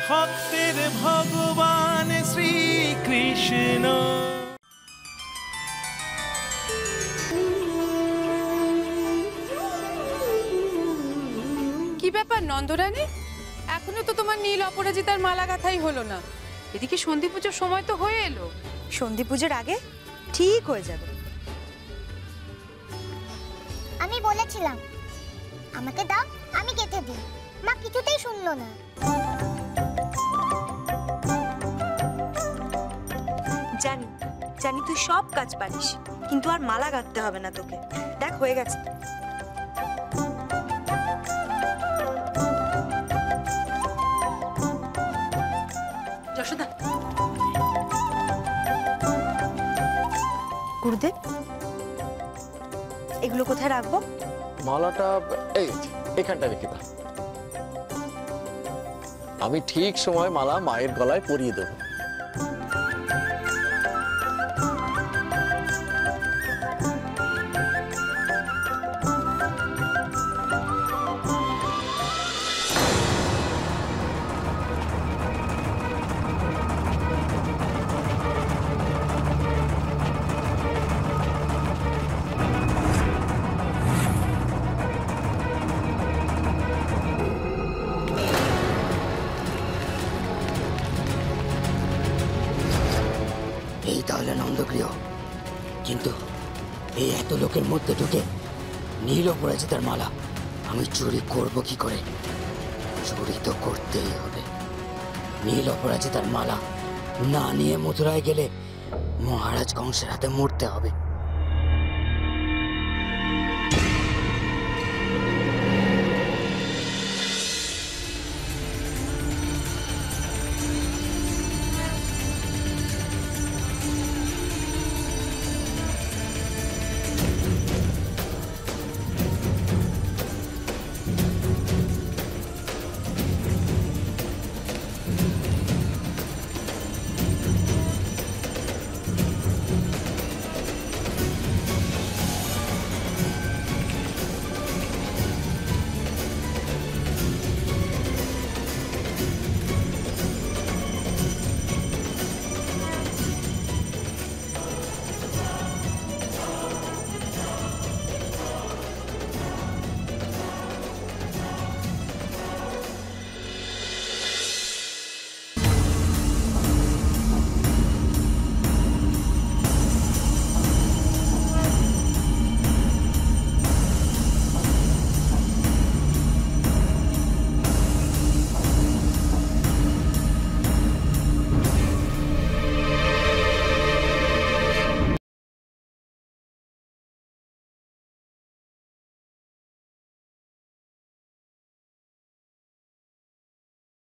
ভক্তের ভগবান শ্রীকৃষ্ণ। কি ব্যাপার নন্দরানী, এখনো তো তোমার নীল অপরাজিতার মালা গাঁথাই হলো না। এদিকে সন্ধি পুজোর সময় তো হয়ে এলো। সন্ধি পুজোর আগে ঠিক হয়ে যাবে। আমি বলেছিলাম আমাকে দাও, আমি গেঁথে দিই। মা কিছুতেই শুনলো না। জানি জানি তুই সব কাজ পারিস, কিন্তু আর মালা গাঁথতে হবে না তোকে। দেখ হয়ে গেছে। যশোদা, গুরুদেব এগুলো কোথায় রাখবো? মালাটা এই এখানটা রেখে দাও। আমি ঠিক সময় মালা মায়ের গলায় পরিয়ে দেবো। এই তাহলে নন্দগৃহ, কিন্তু এই এত লোকের মধ্যে ঢুকে নীল অপরাজিতার মালা আমি চুরি করব কি করে? চুরি তো করতেই হবে। নীল অপরাজিতার মালা না নিয়ে মথুরায় গেলে মহারাজ কংসের হাতে মরতে হবে।